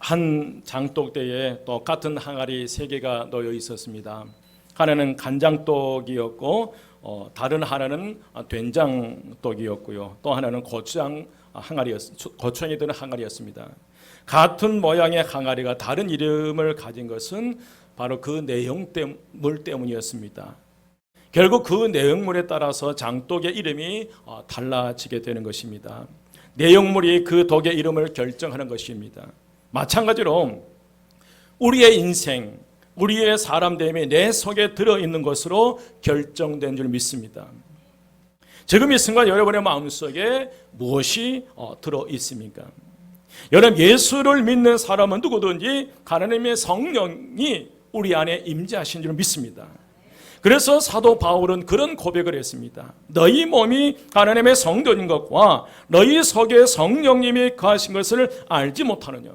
한 장독대에 똑같은 항아리 세 개가 놓여 있었습니다. 하나는 간장독이었고 다른 하나는 된장독이었고요. 또 하나는 고추장이 드는 항아리였습니다. 같은 모양의 항아리가 다른 이름을 가진 것은 바로 그 내용물 때문이었습니다. 결국 그 내용물에 따라서 장독의 이름이 달라지게 되는 것입니다. 내용물이 그 독의 이름을 결정하는 것입니다. 마찬가지로 우리의 인생, 우리의 사람됨이 내 속에 들어있는 것으로 결정된 줄 믿습니다. 지금 이 순간 여러분의 마음속에 무엇이 들어있습니까? 여러분, 예수를 믿는 사람은 누구든지 하나님의 성령이 우리 안에 임재하신 줄 믿습니다. 그래서 사도 바울은 그런 고백을 했습니다. 너희 몸이 하나님의 성전인 것과 너희 속에 성령님이 거하신 것을 알지 못하느냐.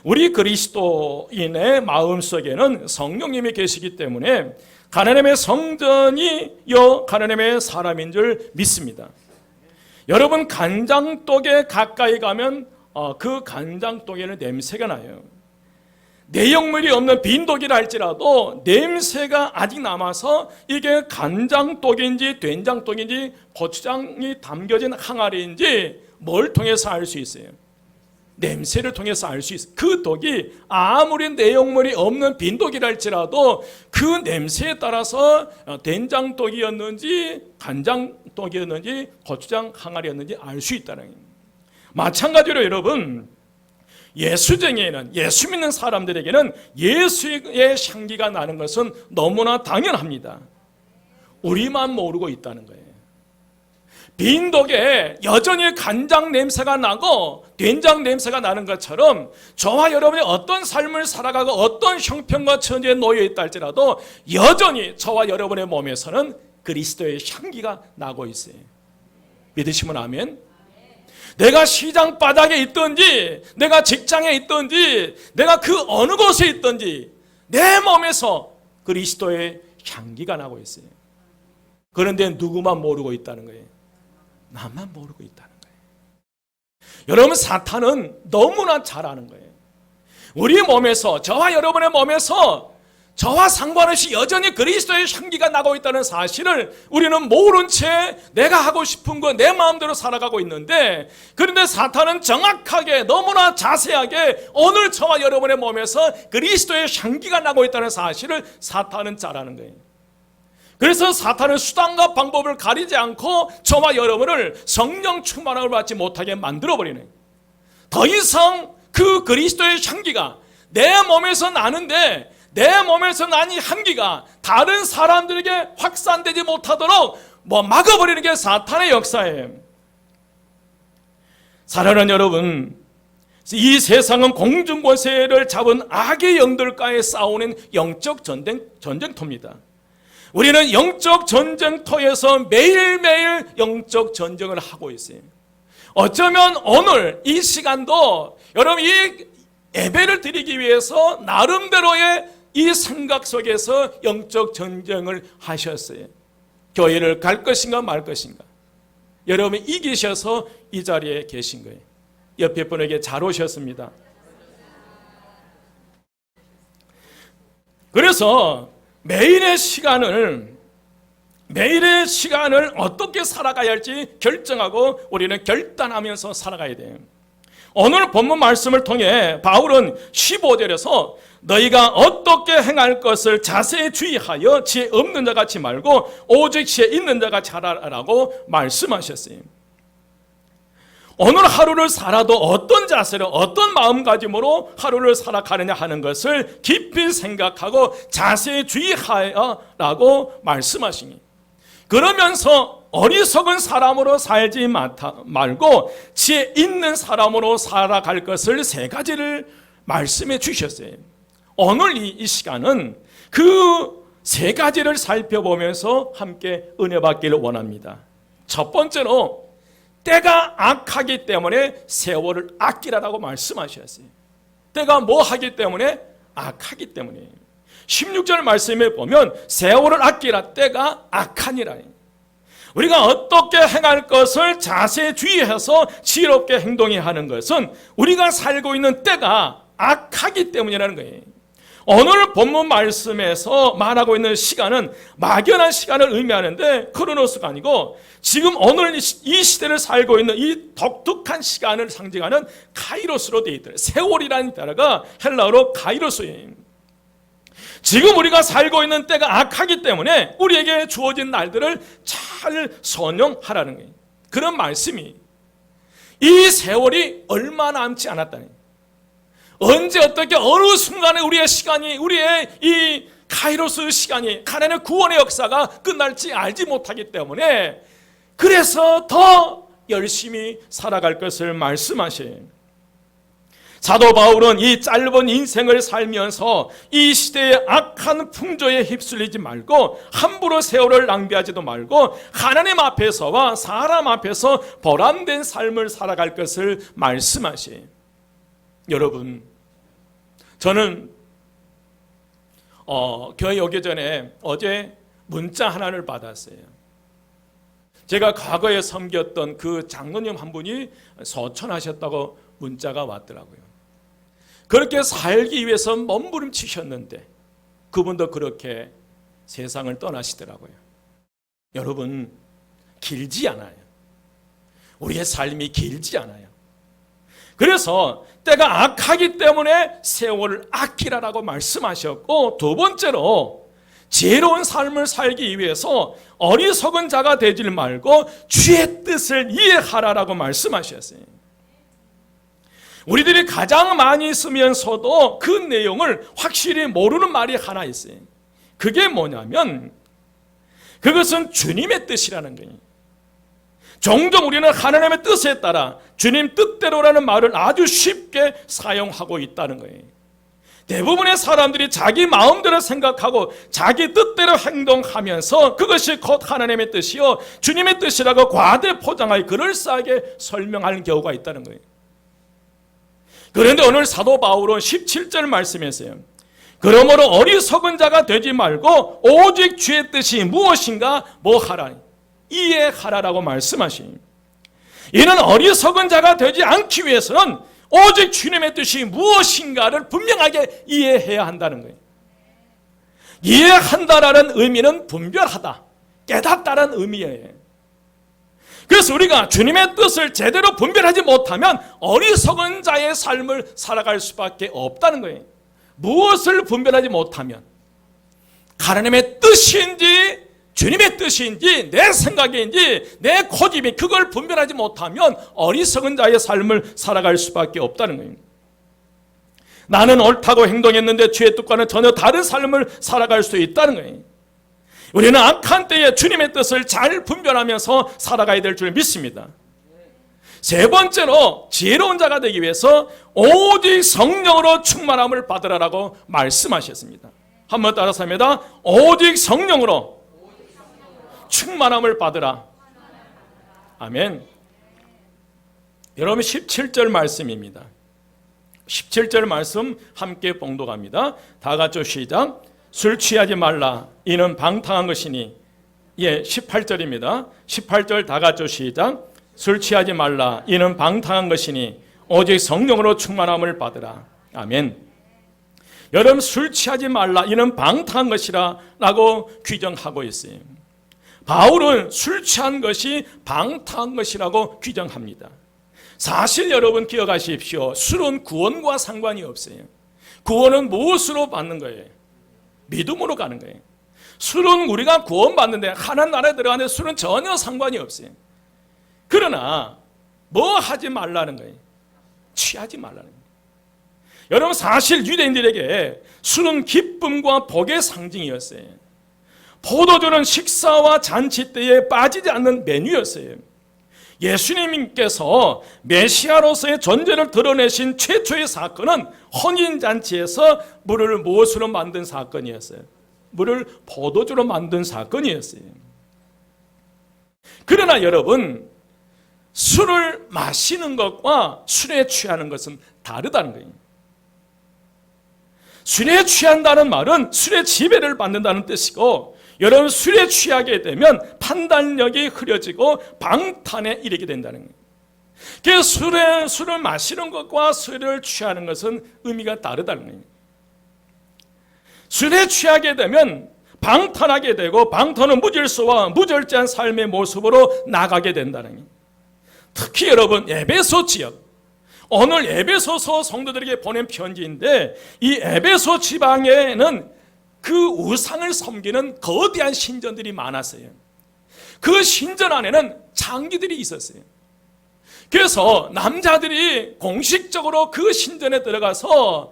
우리 그리스도인의 마음속에는 성령님이 계시기 때문에 하나님의 성전이요 하나님의 사람인 줄 믿습니다. 여러분, 간장독에 가까이 가면 그 간장독에는 냄새가 나요. 내용물이 없는 빈 독이라 할지라도 냄새가 아직 남아서 이게 간장독인지 된장독인지 고추장이 담겨진 항아리인지 뭘 통해서 알 수 있어요? 냄새를 통해서 알 수 있어요. 그 독이 아무리 내용물이 없는 빈 독이라 할지라도 그 냄새에 따라서 된장독이었는지 간장독이었는지 고추장 항아리였는지 알 수 있다는 거예요. 마찬가지로 여러분, 예수쟁이에는, 예수 믿는 사람들에게는 예수의 향기가 나는 것은 너무나 당연합니다. 우리만 모르고 있다는 거예요. 빈 독에 여전히 간장 냄새가 나고 된장 냄새가 나는 것처럼 저와 여러분이 어떤 삶을 살아가고 어떤 형편과 처지에 놓여 있다 할지라도 여전히 저와 여러분의 몸에서는 그리스도의 향기가 나고 있어요. 믿으시면 아멘. 내가 시장 바닥에 있든지 내가 직장에 있든지 내가 그 어느 곳에 있든지 내 몸에서 그리스도의 향기가 나고 있어요. 그런데 누구만 모르고 있다는 거예요? 나만 모르고 있다는 거예요. 여러분, 사탄은 너무나 잘 아는 거예요. 우리 몸에서, 저와 여러분의 몸에서 저와 상관없이 여전히 그리스도의 향기가 나고 있다는 사실을 우리는 모른 채 내가 하고 싶은 거 내 마음대로 살아가고 있는데, 그런데 사탄은 정확하게 너무나 자세하게 오늘 저와 여러분의 몸에서 그리스도의 향기가 나고 있다는 사실을 사탄은 잘 아는 거예요. 그래서 사탄은 수단과 방법을 가리지 않고 저와 여러분을 성령 충만함을 받지 못하게 만들어버리네. 더 이상 그 그리스도의 향기가 내 몸에서 나는데 내 몸에서 난 이 향기가 다른 사람들에게 확산되지 못하도록 막아버리는 게 사탄의 역사예요. 사랑하는 여러분, 이 세상은 공중권세를 잡은 악의 영들과의 싸우는 영적 전쟁터입니다. 우리는 영적 전쟁터에서 매일매일 영적 전쟁을 하고 있어요. 어쩌면 오늘 이 시간도 여러분 이 예배를 드리기 위해서 나름대로의 이 생각 속에서 영적 전쟁을 하셨어요. 교회를 갈 것인가 말 것인가. 여러분이 이기셔서 이 자리에 계신 거예요. 옆에 분에게 잘 오셨습니다. 그래서 매일의 시간을 어떻게 살아가야 할지 결정하고 우리는 결단하면서 살아가야 돼요. 오늘 본문 말씀을 통해 바울은 15절에서 너희가 어떻게 행할 것을 자세히 주의하여 지혜 없는 자 같이 말고 오직 지혜 있는 자가 잘하라고 말씀하셨어요. 오늘 하루를 살아도 어떤 자세로 어떤 마음가짐으로 하루를 살아가느냐 하는 것을 깊이 생각하고 자세히 주의하라고 말씀하시니, 그러면서 어리석은 사람으로 살지 말고 지혜 있는 사람으로 살아갈 것을 세 가지를 말씀해 주셨어요. 오늘 이 시간은 그 세 가지를 살펴보면서 함께 은혜 받기를 원합니다. 첫 번째로 때가 악하기 때문에 세월을 아끼라라고 말씀하셨어요. 때가 뭐 하기 때문에? 악하기 때문에. 16절 말씀에 보면 세월을 아끼라, 때가 악하니라. 우리가 어떻게 행할 것을 자세히 주의해서 지혜롭게 행동해야 하는 것은 우리가 살고 있는 때가 악하기 때문이라는 거예요. 오늘 본문 말씀에서 말하고 있는 시간은 막연한 시간을 의미하는데 크로노스가 아니고 지금 오늘 이 시대를 살고 있는 이 독특한 시간을 상징하는 카이로스로 되어 있더래요. 세월이라는 단어가 헬라어로 카이로스예요. 지금 우리가 살고 있는 때가 악하기 때문에 우리에게 주어진 날들을 잘 선용하라는 거예요. 그런 말씀이 이 세월이 얼마 남지 않았다니, 언제 어떻게 어느 순간에 우리의 시간이, 우리의 이 카이로스 시간이, 하나님의 구원의 역사가 끝날지 알지 못하기 때문에 그래서 더 열심히 살아갈 것을 말씀하셔요. 사도 바울은 이 짧은 인생을 살면서 이 시대의 악한 풍조에 휩쓸리지 말고 함부로 세월을 낭비하지도 말고 하나님 앞에서와 사람 앞에서 보람된 삶을 살아갈 것을 말씀하셔요. 여러분, 저는 교회 오기 전에 어제 문자 하나를 받았어요. 제가 과거에 섬겼던 그 장로님 한 분이 소천하셨다고 문자가 왔더라고요. 그렇게 살기 위해서 몸부림치셨는데 그분도 그렇게 세상을 떠나시더라고요. 여러분, 길지 않아요. 우리의 삶이 길지 않아요. 그래서 때가 악하기 때문에 세월을 아끼라라고 말씀하셨고, 두 번째로 지혜로운 삶을 살기 위해서 어리석은 자가 되지 말고 주의 뜻을 이해하라라고 말씀하셨어요. 우리들이 가장 많이 쓰면서도 그 내용을 확실히 모르는 말이 하나 있어요. 그게 뭐냐면 그것은 주님의 뜻이라는 거예요. 종종 우리는 하나님의 뜻에 따라 주님 뜻대로라는 말을 아주 쉽게 사용하고 있다는 거예요. 대부분의 사람들이 자기 마음대로 생각하고 자기 뜻대로 행동하면서 그것이 곧 하나님의 뜻이요 주님의 뜻이라고 과대 포장하여 그럴싸하게 설명하는 경우가 있다는 거예요. 그런데 오늘 사도 바울은 17절 말씀이었어요. 그러므로 어리석은 자가 되지 말고 오직 주의 뜻이 무엇인가 뭐하라, 이해하라라고 말씀하시니, 이는 어리석은 자가 되지 않기 위해서는 오직 주님의 뜻이 무엇인가를 분명하게 이해해야 한다는 거예요. 이해한다라는 의미는 분별하다, 깨닫다라는 의미예요. 그래서 우리가 주님의 뜻을 제대로 분별하지 못하면 어리석은 자의 삶을 살아갈 수밖에 없다는 거예요. 무엇을 분별하지 못하면 하나님의 뜻인지 주님의 뜻인지 내 생각인지 내 고집이, 그걸 분별하지 못하면 어리석은 자의 삶을 살아갈 수밖에 없다는 거예요. 나는 옳다고 행동했는데 주의 뜻과는 전혀 다른 삶을 살아갈 수 있다는 거예요. 우리는 악한 때에 주님의 뜻을 잘 분별하면서 살아가야 될 줄 믿습니다. 세 번째로 지혜로운 자가 되기 위해서 오직 성령으로 충만함을 받으라라고 말씀하셨습니다. 한번 따라서 합니다. 오직 성령으로 충만함을 받으라. 아멘. 여러분 17절 말씀입니다. 17절 말씀 함께 봉독합니다. 다 같이 시작. 술 취하지 말라, 이는 방탕한 것이니. 18절입니다. 18절 다 같이 시작. 술 취하지 말라, 이는 방탕한 것이니 오직 성령으로 충만함을 받으라. 아멘. 여러분, 술 취하지 말라, 이는 방탕한 것이라 라고 규정하고 있어요. 바울은 술 취한 것이 방탕한 것이라고 규정합니다. 사실 여러분 기억하십시오. 술은 구원과 상관이 없어요. 구원은 무엇으로 받는 거예요? 믿음으로 가는 거예요. 술은 우리가 구원받는데 하나님 나라에 들어가는데 술은 전혀 상관이 없어요. 그러나 뭐 하지 말라는 거예요? 취하지 말라는 거예요. 여러분, 사실 유대인들에게 술은 기쁨과 복의 상징이었어요. 포도주는 식사와 잔치 때에 빠지지 않는 메뉴였어요. 예수님께서 메시아로서의 존재를 드러내신 최초의 사건은 혼인잔치에서 물을 무엇으로 만든 사건이었어요? 물을 포도주로 만든 사건이었어요. 그러나 여러분, 술을 마시는 것과 술에 취하는 것은 다르다는 거예요. 술에 취한다는 말은 술의 지배를 받는다는 뜻이고, 여러분, 술에 취하게 되면 판단력이 흐려지고 방탄에 이르게 된다는 거예요. 그 술을 마시는 것과 술을 취하는 것은 의미가 다르다는 거예요. 술에 취하게 되면 방탕하게 되고, 방탕은 무질서와 무절제한 삶의 모습으로 나가게 된다는 거예요. 특히 여러분, 에베소 지역, 오늘 에베소서 성도들에게 보낸 편지인데, 이 에베소 지방에는 그 우상을 섬기는 거대한 신전들이 많았어요. 그 신전 안에는 장기들이 있었어요. 그래서 남자들이 공식적으로 그 신전에 들어가서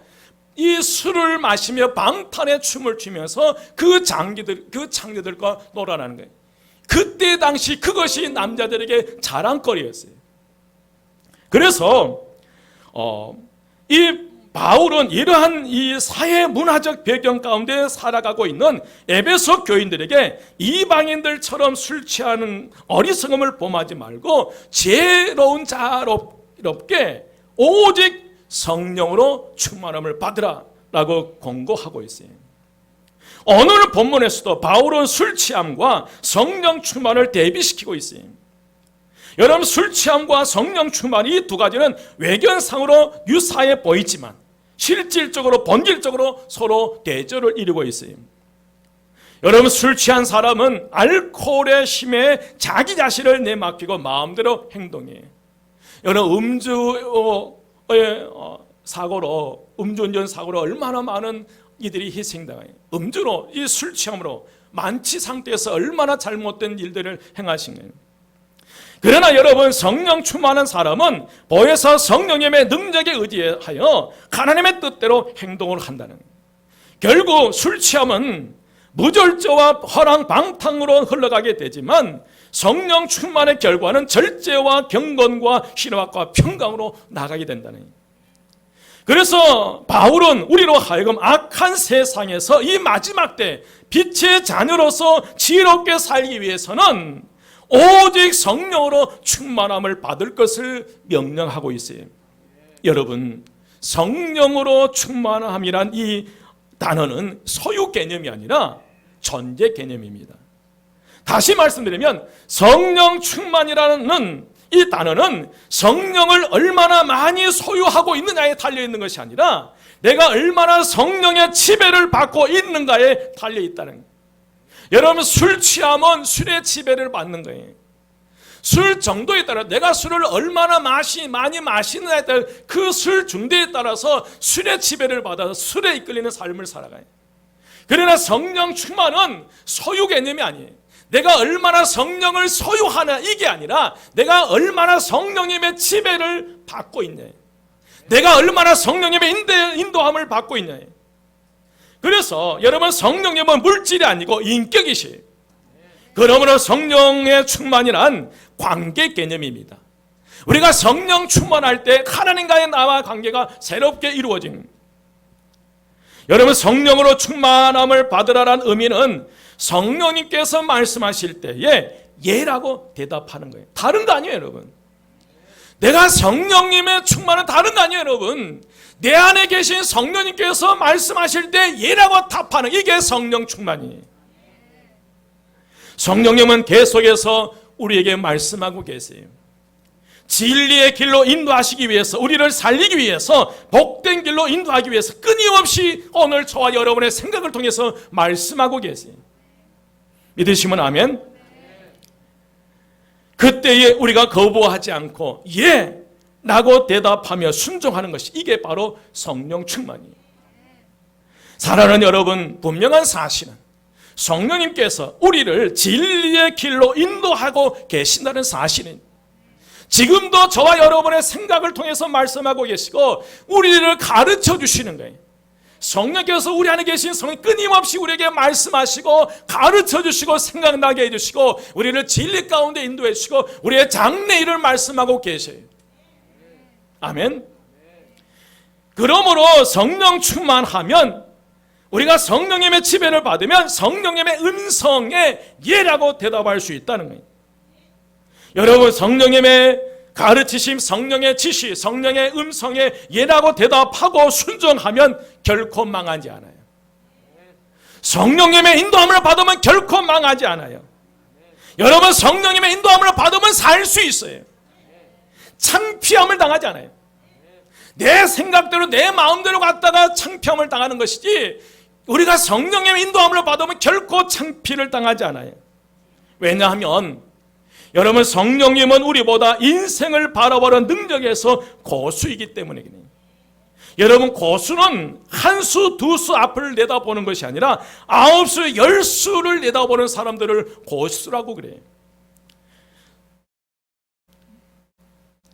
이 술을 마시며 방탄의 춤을 추면서 그 장기들과 놀아나는 거예요. 그때 당시 그것이 남자들에게 자랑거리였어요. 그래서 이 바울은 이러한 이 사회 문화적 배경 가운데 살아가고 있는 에베소 교인들에게 이방인들처럼 술 취하는 어리석음을 범하지 말고 지혜로운 자롭게 오직 성령으로 충만함을 받으라 라고 권고하고 있어요. 오늘 본문에서도 바울은 술 취함과 성령 충만을 대비시키고 있어요. 여러분, 술 취함과 성령 충만, 이 두 가지는 외견상으로 유사해 보이지만 실질적으로 본질적으로 서로 대조를 이루고 있어요. 여러분, 술 취한 사람은 알코올의 힘에 자기 자신을 내맡기고 마음대로 행동해요. 여러분, 음주운전 사고로 얼마나 많은 이들이 희생당해요. 음주로, 이 술 취함으로 만취 상태에서 얼마나 잘못된 일들을 행하신 거예요. 그러나 여러분, 성령 충만한 사람은 보혜사 성령님의 능력에 의지하여 하나님의 뜻대로 행동을 한다는 거예요. 결국 술 취함은 무절제와 허랑방탕으로 흘러가게 되지만 성령 충만의 결과는 절제와 경건과 신학과 평강으로 나가게 된다는 거예요. 그래서 바울은 우리로 하여금 악한 세상에서 이 마지막 때 빛의 자녀로서 지혜롭게 살기 위해서는 오직 성령으로 충만함을 받을 것을 명령하고 있어요. 여러분, 성령으로 충만함이란 이 단어는 소유 개념이 아니라 존재 개념입니다. 다시 말씀드리면 성령 충만이라는 이 단어는 성령을 얼마나 많이 소유하고 있느냐에 달려있는 것이 아니라 내가 얼마나 성령의 지배를 받고 있는가에 달려있다는 거예요. 여러분, 술 취함은 술의 지배를 받는 거예요. 술 정도에 따라 내가 술을 얼마나 많이 마시느냐에 따라 그 술 중대에 따라서 술의 지배를 받아서 술에 이끌리는 삶을 살아가요. 그러나 성령 충만은 소유 개념이 아니에요. 내가 얼마나 성령을 소유하냐, 이게 아니라 내가 얼마나 성령님의 지배를 받고 있냐, 내가 얼마나 성령님의 인도함을 받고 있냐. 그래서 여러분, 성령님은 물질이 아니고 인격이시에요. 그러므로 성령의 충만이란 관계 개념입니다. 우리가 성령 충만할 때 하나님과의 나와 관계가 새롭게 이루어지는 겁니다. 여러분, 성령으로 충만함을 받으라는 의미는 성령님께서 말씀하실 때에 예라고 대답하는 거예요. 다른 거 아니에요, 여러분. 내가 성령님의 충만은 다른 거 아니에요, 여러분. 내 안에 계신 성령님께서 말씀하실 때 예라고 답하는, 이게 성령 충만이에요. 성령님은 계속해서 우리에게 말씀하고 계세요. 진리의 길로 인도하시기 위해서, 우리를 살리기 위해서, 복된 길로 인도하기 위해서 끊임없이 오늘 저와 여러분의 생각을 통해서 말씀하고 계세요. 믿으시면 아멘. 그때에 우리가 거부하지 않고 예 라고 대답하며 순종하는 것이, 이게 바로 성령 충만이에요. 사랑하는 여러분, 분명한 사실은 성령님께서 우리를 진리의 길로 인도하고 계신다는 사실은, 지금도 저와 여러분의 생각을 통해서 말씀하고 계시고 우리를 가르쳐 주시는 거예요. 성령께서 우리 안에 계신 성령 끊임없이 우리에게 말씀하시고 가르쳐 주시고 생각나게 해주시고 우리를 진리 가운데 인도해 주시고 우리의 장래일을 말씀하고 계셔요. 아멘. 그러므로 성령 충만하면, 우리가 성령님의 지배를 받으면 성령님의 음성에 예라고 대답할 수 있다는 거예요. 여러분, 성령님의 가르치심, 성령의 지시, 성령의 음성에 예라고 대답하고 순종하면 결코 망하지 않아요. 성령님의 인도함을 받으면 결코 망하지 않아요. 여러분, 성령님의 인도함을 받으면 살 수 있어요. 창피함을 당하지 않아요. 내 생각대로 내 마음대로 갔다가 창피함을 당하는 것이지, 우리가 성령의 인도함을 받으면 결코 창피를 당하지 않아요. 왜냐하면 여러분, 성령님은 우리보다 인생을 바라보는 능력에서 고수이기 때문이거든요. 여러분, 고수는 한 수, 두 수 앞을 내다보는 것이 아니라 9수, 10수를 내다보는 사람들을 고수라고 그래요.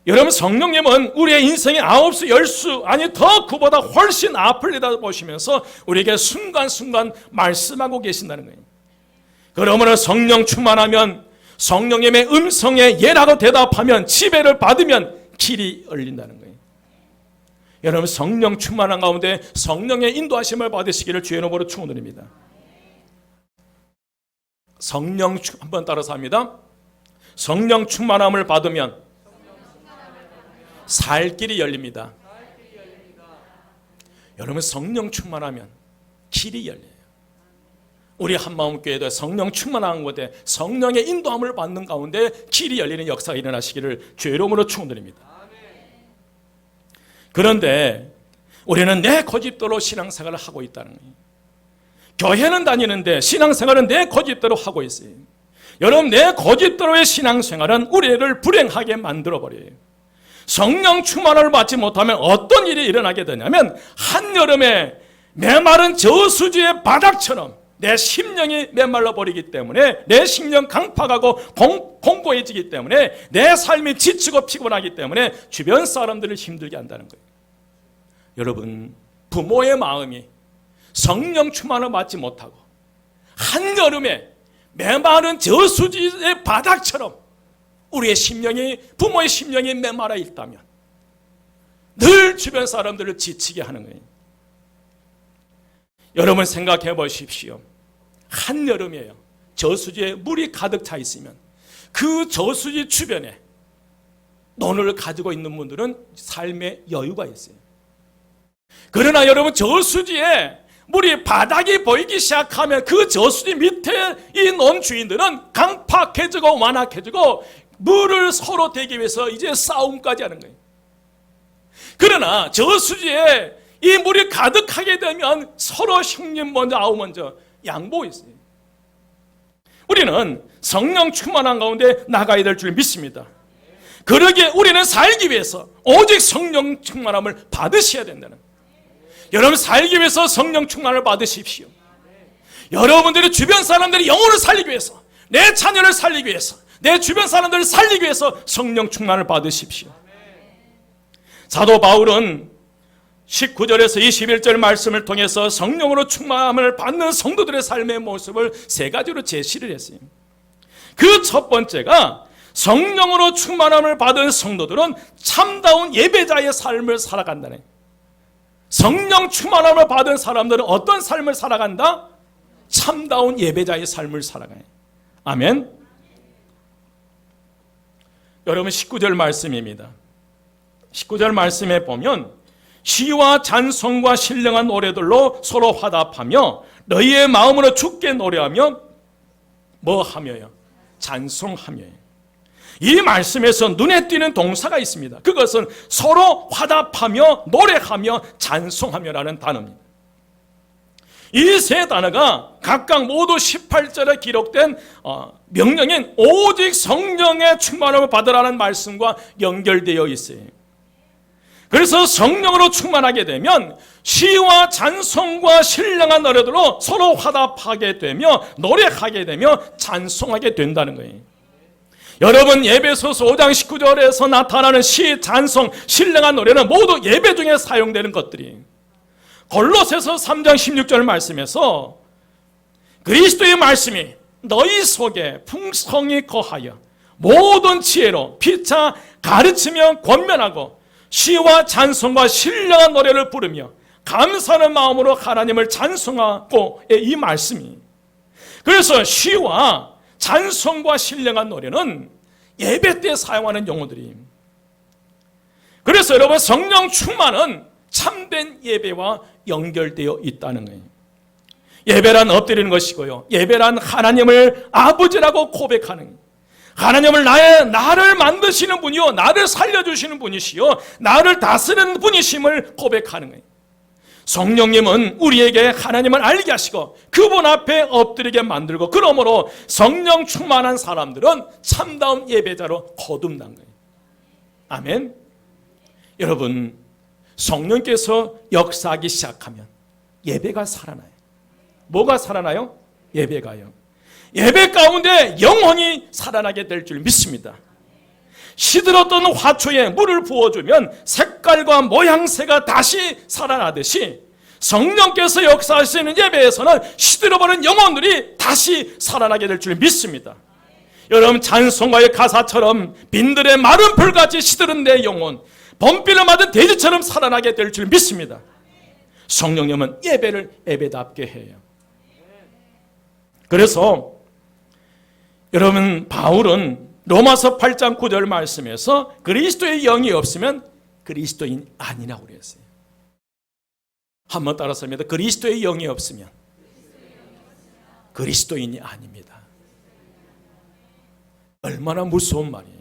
여러분, 성령님은 우리의 인생의 9수, 10수, 아니 더 그보다 훨씬 앞을 내다보시면서 우리에게 순간순간 말씀하고 계신다는 거예요. 그러므로 성령 충만하면, 성령님의 음성에 예라고 대답하면, 지배를 받으면 길이 열린다는 거예요. 여러분, 성령 충만한 가운데 성령의 인도하심을 받으시기를 주의 이름으로 축원드립니다. 성령, 한번 따라서 합니다. 성령 충만함을 받으면 살 길이 열립니다. 여러분, 성령 충만하면 길이 열려요. 우리 한마음교회도 성령 충만한 곳에 성령의 인도함을 받는 가운데 길이 열리는 역사가 일어나시기를 주의 이름으로 축원드립니다. 그런데 우리는 내 고집대로 신앙생활을 하고 있다는 거예요. 교회는 다니는데 신앙생활은 내 고집대로 하고 있어요. 여러분, 내 고집대로의 신앙생활은 우리를 불행하게 만들어버려요. 성령 충만을 받지 못하면 어떤 일이 일어나게 되냐면, 한여름에 메마른 저수지의 바닥처럼 내 심령이 메말라 버리기 때문에, 내 심령 강팍하고 공고해지기 때문에, 내 삶이 지치고 피곤하기 때문에 주변 사람들을 힘들게 한다는 거예요. 여러분, 부모의 마음이 성령 충만을 받지 못하고 한여름에 메마른 저수지의 바닥처럼 우리의 심령이, 부모의 심령이 메말라 있다면 늘 주변 사람들을 지치게 하는 거예요. 여러분, 생각해 보십시오. 한여름이에요. 저수지에 물이 가득 차 있으면 그 저수지 주변에 논을 가지고 있는 분들은 삶의 여유가 있어요. 그러나 여러분, 저수지에 물이 바닥이 보이기 시작하면 그 저수지 밑에 이 논 주인들은 강팍해지고 완악해지고 물을 서로 대기 위해서 이제 싸움까지 하는 거예요. 그러나 저수지에 이 물이 가득하게 되면 서로 형님 먼저 아우 먼저 양보가 있어요. 우리는 성령 충만한 가운데 나가야 될 줄 믿습니다. 그러기에 우리는 살기 위해서 오직 성령 충만함을 받으셔야 된다는 거예요. 여러분, 살기 위해서 성령 충만을 받으십시오. 여러분들이 주변 사람들이 영혼을 살리기 위해서, 내 자녀를 살리기 위해서, 내 주변 사람들을 살리기 위해서 성령 충만을 받으십시오. 사도 바울은 19절에서 21절 말씀을 통해서 성령으로 충만함을 받는 성도들의 삶의 모습을 세 가지로 제시를 했어요. 그 첫 번째가, 성령으로 충만함을 받은 성도들은 참다운 예배자의 삶을 살아간다는 거예요. 성령 충만함을 받은 사람들은 어떤 삶을 살아간다? 참다운 예배자의 삶을 살아가요. 아멘. 여러분, 19절 말씀입니다. 19절 말씀에 보면, 시와 찬송과 신령한 노래들로 서로 화답하며 너희의 마음으로 주께 노래하며 뭐 하며요? 찬송하며요. 이 말씀에서 눈에 띄는 동사가 있습니다. 그것은 서로 화답하며 노래하며 찬송하며라는 단어입니다. 이 세 단어가 각각 모두 18절에 기록된 명령인 오직 성령의 충만함을 받으라는 말씀과 연결되어 있어요. 그래서 성령으로 충만하게 되면 시와 찬송과 신령한 노래들로 서로 화답하게 되며 노래하게 되며 찬송하게 된다는 거예요. 여러분, 에베소서 5장 19절에서 나타나는 시, 찬송, 신령한 노래는 모두 예배 중에 사용되는 것들이, 골로새서 3장 16절 말씀에서 그리스도의 말씀이 너희 속에 풍성히 거하여 모든 지혜로 피차 가르치며 권면하고 시와 찬송과 신령한 노래를 부르며 감사하는 마음으로 하나님을 찬송하고, 이 말씀이, 그래서 시와 찬송과 신령한 노래는 예배 때 사용하는 용어들이, 그래서 여러분, 성령 충만은 참된 예배와 연결되어 있다는 거예요. 예배란 엎드리는 것이고요, 예배란 하나님을 아버지라고 고백하는, 하나님을 나를 만드시는 분이요, 나를 살려주시는 분이시요, 나를 다스리는 분이심을 고백하는 거예요. 성령님은 우리에게 하나님을 알게 하시고 그분 앞에 엎드리게 만들고, 그러므로 성령 충만한 사람들은 참다운 예배자로 거듭난 거예요. 아멘. 여러분, 성령께서 역사하기 시작하면 예배가 살아나요. 뭐가 살아나요? 예배가요. 예배 가운데 영혼이 살아나게 될 줄 믿습니다. 시들었던 화초에 물을 부어주면 색깔과 모양새가 다시 살아나듯이, 성령께서 역사하시는 예배에서는 시들어버린 영혼들이 다시 살아나게 될 줄 믿습니다. 여러분, 찬송가의 가사처럼 빈들의 마른 풀같이 시들은 내 영혼, 범비를 맞은 돼지처럼 살아나게 될 줄 믿습니다. 성령님은 예배를 예배답게 해요. 그래서 여러분, 바울은 로마서 8장 9절 말씀에서 그리스도의 영이 없으면 그리스도인 아니라고 그랬어요. 한번 따라서 합니다. 그리스도의 영이 없으면 그리스도인이 아닙니다. 얼마나 무서운 말이에요.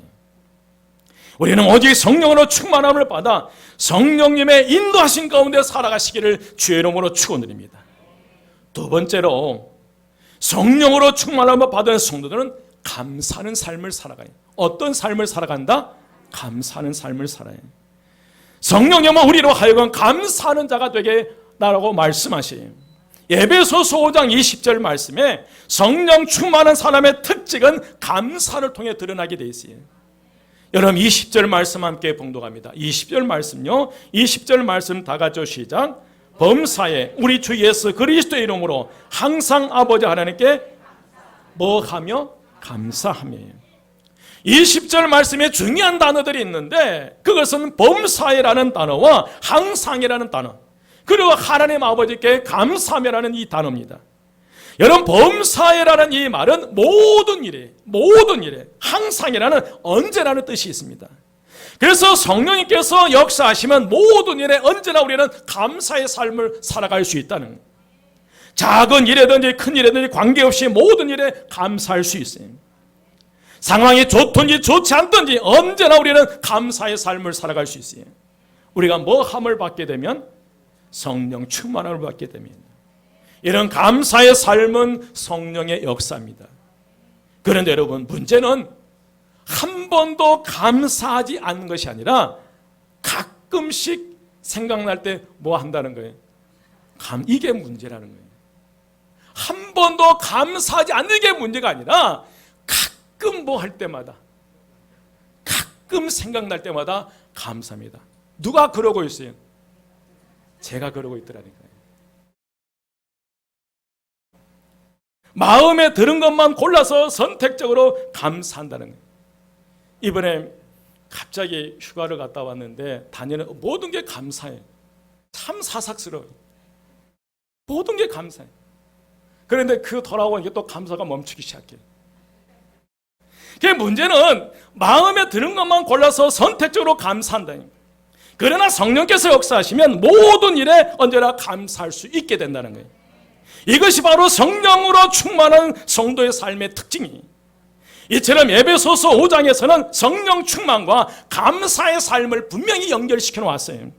우리는 오직 성령으로 충만함을 받아 성령님의 인도하신 가운데 살아가시기를 주의 이름으로 축원드립니다. 두 번째로, 성령으로 충만함을 받은 성도들은 감사하는 삶을 살아가요. 어떤 삶을 살아간다? 감사하는 삶을 살아요. 성령님은 우리로 하여금 감사하는 자가 되게 나라고 말씀하시요. 에베소서 5장 20절 말씀에 성령 충만한 사람의 특징은 감사를 통해 드러나게 되어 있어요. 여러분, 20절 말씀 함께 봉독합니다. 20절 말씀요. 20절 말씀 다 같이 시작. 범사에 우리 주 예수 그리스도의 이름으로 항상 아버지 하나님께 뭐하며? 감사하며. 20절 말씀에 중요한 단어들이 있는데, 그것은 범사에라는 단어와 항상이라는 단어, 그리고 하나님 아버지께 감사하며라는 이 단어입니다. 여러분, 범사에라는 이 말은 모든 일에, 항상이라는 언제라는 뜻이 있습니다. 그래서 성령님께서 역사하시면 모든 일에 언제나 우리는 감사의 삶을 살아갈 수 있다는 거예요. 작은 일이든지 큰 일이든지 관계없이 모든 일에 감사할 수 있어요. 상황이 좋든지 좋지 않든지 언제나 우리는 감사의 삶을 살아갈 수 있어요. 우리가 뭐함을 받게 되면? 성령 충만함을 받게 됩니다. 이런 감사의 삶은 성령의 역사입니다. 그런데 여러분, 문제는 한 번도 감사하지 않는 것이 아니라 가끔씩 생각날 때 뭐 한다는 거예요? 이게 문제라는 거예요. 한 번도 감사하지 않는 게 문제가 아니라 가끔 뭐 할 때마다, 가끔 생각날 때마다 감사합니다. 누가 그러고 있어요? 제가 그러고 있더라니까요. 마음에 드는 것만 골라서 선택적으로 감사한다는 거예요. 이번에 갑자기 휴가를 갔다 왔는데 다니는 모든 게 감사해요. 참 사삭스러워요. 모든 게 감사해요. 그런데 그 돌아오니까 또 감사가 멈추기 시작해요. 그 문제는 마음에 드는 것만 골라서 선택적으로 감사한다는 거예요. 그러나 성령께서 역사하시면 모든 일에 언제나 감사할 수 있게 된다는 거예요. 이것이 바로 성령으로 충만한 성도의 삶의 특징이에요. 이처럼 에베소서 5장에서는 성령 충만과 감사의 삶을 분명히 연결시켜 놓았어요.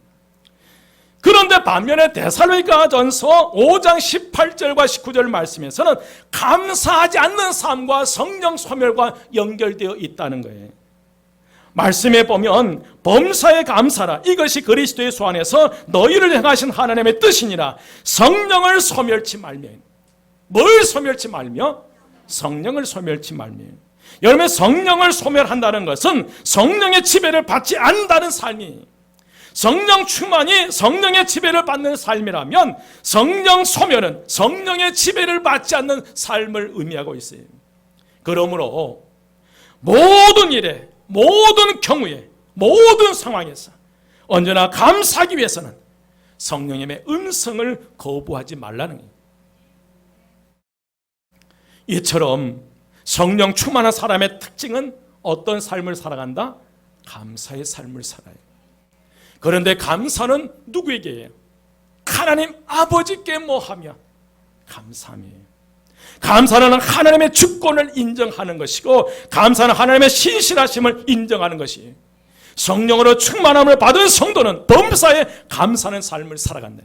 그런데 반면에 데살로니가전서 5장 18절과 19절 말씀에서는 감사하지 않는 삶과 성령 소멸과 연결되어 있다는 거예요. 말씀에 보면 범사에 감사라, 이것이 그리스도의 수 안에서 너희를 행하신 하나님의 뜻이니라. 성령을 소멸치 말며. 뭘 소멸치 말며? 성령을 소멸치 말며. 여러분, 성령을 소멸한다는 것은 성령의 지배를 받지 않는다는 삶이, 성령 충만이 성령의 지배를 받는 삶이라면 성령 소멸은 성령의 지배를 받지 않는 삶을 의미하고 있어요. 그러므로 모든 일에, 모든 경우에, 모든 상황에서 언제나 감사하기 위해서는 성령님의 음성을 거부하지 말라는 거예요. 이처럼 성령 충만한 사람의 특징은 어떤 삶을 살아간다? 감사의 삶을 살아요. 그런데 감사는 누구에게요? 하나님 아버지께 뭐하며? 감사함이에요. 감사는 하나님의 주권을 인정하는 것이고, 감사는 하나님의 신실하심을 인정하는 것이, 성령으로 충만함을 받은 성도는 범사에 감사하는 삶을 살아간다.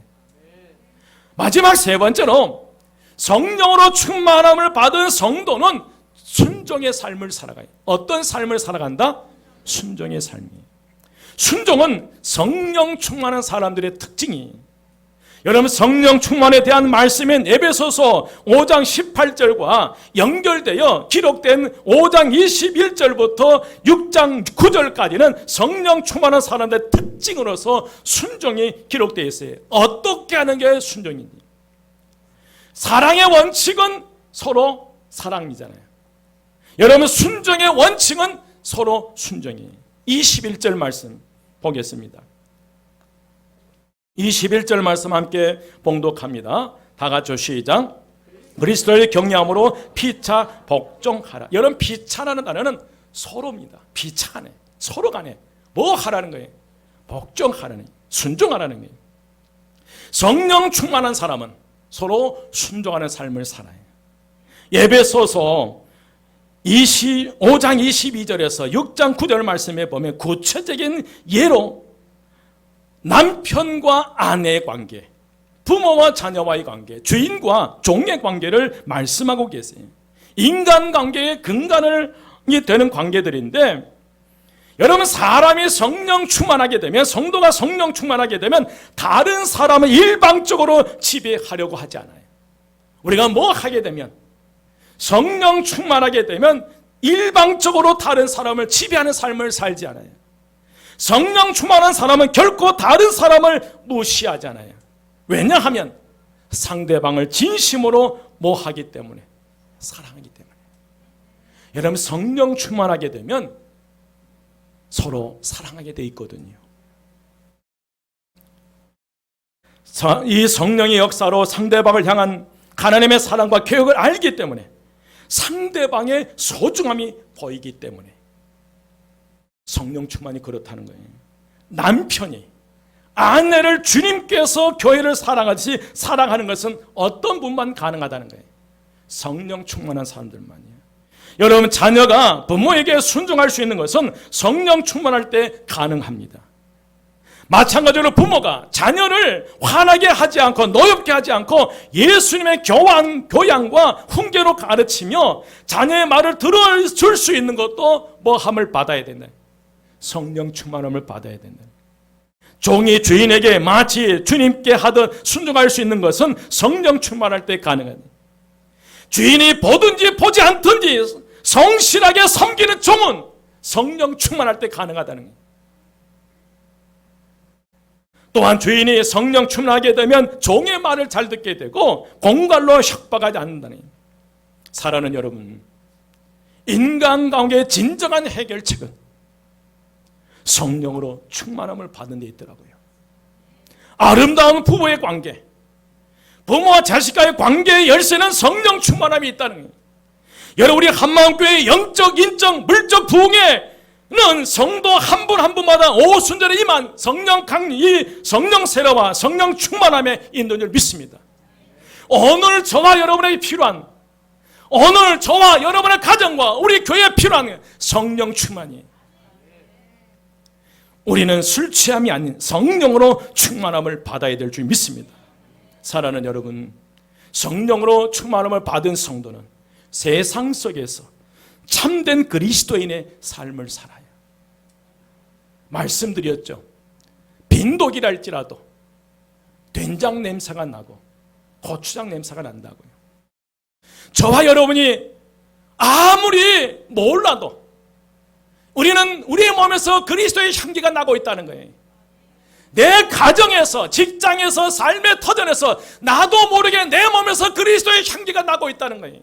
마지막 세 번째로, 성령으로 충만함을 받은 성도는 순종의 삶을 살아가요. 어떤 삶을 살아간다? 순종의 삶이에요. 순종은 성령 충만한 사람들의 특징이, 여러분 성령 충만에 대한 말씀인 에베소서 5장 18절과 연결되어 기록된 5장 21절부터 6장 9절까지는 성령 충만한 사람들의 특징으로서 순종이 기록되어 있어요. 어떻게 하는 게 순종인지. 사랑의 원칙은 서로 사랑이잖아요. 여러분 순종의 원칙은 서로 순종이에요. 21절 말씀 보겠습니다. 21절 말씀 함께 봉독합니다. 다 같이 시작. 그리스도의 경외함으로 피차 복종하라. 여러분 피차라는 단어는 서로입니다. 피차 간에, 서로 간에 뭐 하라는 거예요? 복종하라는 거예요. 순종하라는 거예요. 성령 충만한 사람은 서로 순종하는 삶을 살아요. 에베소서 5장 22절에서 6장 9절 말씀에 보면 구체적인 예로 남편과 아내의 관계, 부모와 자녀와의 관계, 주인과 종의 관계를 말씀하고 계세요. 인간관계의 근간이 되는 관계들인데, 여러분 사람이 성령 충만하게 되면, 성도가 성령 충만하게 되면 다른 사람을 일방적으로 지배하려고 하지 않아요. 우리가 뭐 하게 되면, 성령 충만하게 되면 일방적으로 다른 사람을 지배하는 삶을 살지 않아요. 성령 충만한 사람은 결코 다른 사람을 무시하지 않아요. 왜냐하면 상대방을 진심으로 뭐하기 때문에, 사랑하기 때문에. 여러분 성령 충만하게 되면 서로 사랑하게 돼 있거든요. 이 성령의 역사로 상대방을 향한 하나님의 사랑과 계획을 알기 때문에, 상대방의 소중함이 보이기 때문에 성령 충만이 그렇다는 거예요. 남편이 아내를 주님께서 교회를 사랑하듯이 사랑하는 것은 어떤 분만 가능하다는 거예요? 성령 충만한 사람들만이에요. 여러분 자녀가 부모에게 순종할 수 있는 것은 성령 충만할 때 가능합니다. 마찬가지로 부모가 자녀를 화나게 하지 않고 노엽게 하지 않고 예수님의 교양과 훈계로 가르치며 자녀의 말을 들어줄 수 있는 것도 뭐함을 받아야 된다. 성령 충만함을 받아야 된다. 종이 주인에게 마치 주님께 하듯 순종할 수 있는 것은 성령 충만할 때 가능하다. 주인이 보든지 보지 않든지 성실하게 섬기는 종은 성령 충만할 때 가능하다는 거예요. 또한 주인이 성령 충만하게 되면 종의 말을 잘 듣게 되고 공갈로 협박하지 않는다는 거예요. 사랑하는 여러분, 인간관계의 진정한 해결책은 성령으로 충만함을 받는 데 있더라고요. 아름다운 부부의 관계, 부모와 자식과의 관계의 열쇠는 성령 충만함이 있다는 거예요. 여러분 우리 한마음교회의 영적, 인적, 물적 부흥에는 성도 한 분 한 분마다 오순절에 임한 성령 강리, 성령 세례와 성령 충만함에 있는 줄 믿습니다. 오늘 저와 여러분에게 필요한, 오늘 저와 여러분의 가정과 우리 교회에 필요한 성령 충만이에요. 우리는 술 취함이 아닌 성령으로 충만함을 받아야 될 줄 믿습니다. 사랑하는 여러분, 성령으로 충만함을 받은 성도는 세상 속에서 참된 그리스도인의 삶을 살아요. 말씀드렸죠. 빈독이랄지라도 된장 냄새가 나고 고추장 냄새가 난다고요. 저와 여러분이 아무리 몰라도 우리는 우리의 몸에서 그리스도의 향기가 나고 있다는 거예요. 내 가정에서, 직장에서, 삶의 터전에서 나도 모르게 내 몸에서 그리스도의 향기가 나고 있다는 거예요.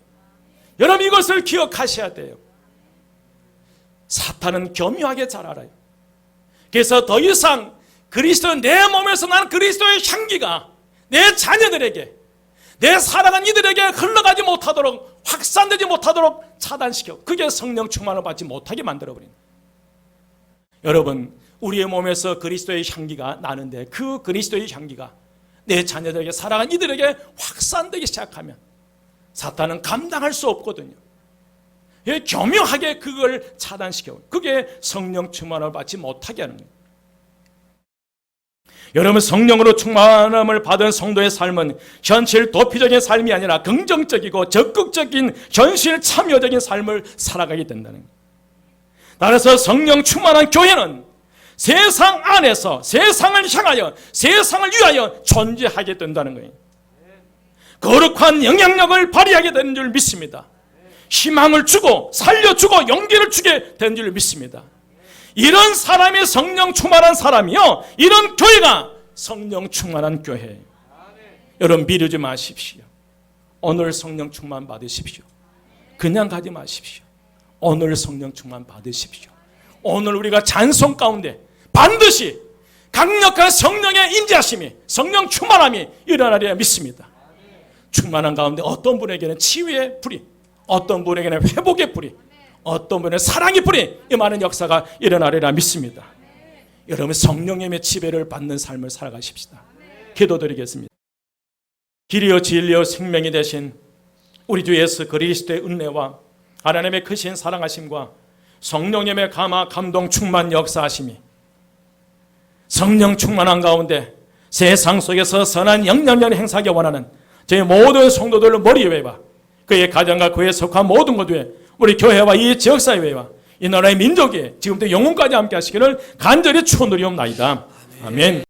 여러분 이것을 기억하셔야 돼요. 사탄은 교묘하게 잘 알아요. 그래서 더 이상 그리스도, 내 몸에서 나는 그리스도의 향기가 내 자녀들에게, 내 사랑하는 이들에게 흘러가지 못하도록, 확산되지 못하도록 차단시켜, 그게 성령 충만을 받지 못하게 만들어버립니다. 여러분 우리의 몸에서 그리스도의 향기가 나는데 그 그리스도의 향기가 내 자녀들에게, 사랑하는 이들에게 확산되기 시작하면 사탄은 감당할 수 없거든요. 교묘하게 그걸 차단시켜요. 그게 성령 충만을 받지 못하게 하는 거예요. 여러분, 성령으로 충만함을 받은 성도의 삶은 현실 도피적인 삶이 아니라 긍정적이고 적극적인 현실 참여적인 삶을 살아가게 된다는 거예요. 따라서 성령 충만한 교회는 세상 안에서 세상을 향하여 세상을 위하여 존재하게 된다는 거예요. 거룩한 영향력을 발휘하게 되는 줄 믿습니다. 희망을 주고 살려주고 용기를 주게 되는 줄 믿습니다. 이런 사람이 성령 충만한 사람이요, 이런 교회가 성령 충만한 교회예요. 여러분, 미루지 마십시오. 오늘 성령 충만 받으십시오. 그냥 가지 마십시오. 오늘 성령 충만 받으십시오. 오늘 우리가 찬송 가운데 반드시 강력한 성령의 인자심이, 성령 충만함이 일어나리라 믿습니다. 충만한 가운데 어떤 분에게는 치유의 불이, 어떤 분에게는 회복의 불이, 어떤 분은 사랑의 불이 임하는 역사가 일어나리라 믿습니다. 여러분, 성령님의 지배를 받는 삶을 살아가십시다. 기도드리겠습니다. 길이요 진리요 생명이 되신 우리 주 예수 그리스도의 은혜와 하나님의 크신 사랑하심과 성령님의 감화 감동 충만 역사하심이 성령 충만한 가운데 세상 속에서 선한 영향력을 행사하기 원하는 저희 모든 성도들 머리 위에와 그의 가정과 그에 속한 모든 것 위에 우리 교회와 이 지역사회와 이 나라의 민족이 지금부터 영혼까지 함께 하시기를 간절히 축원드리옵나이다. 아멘.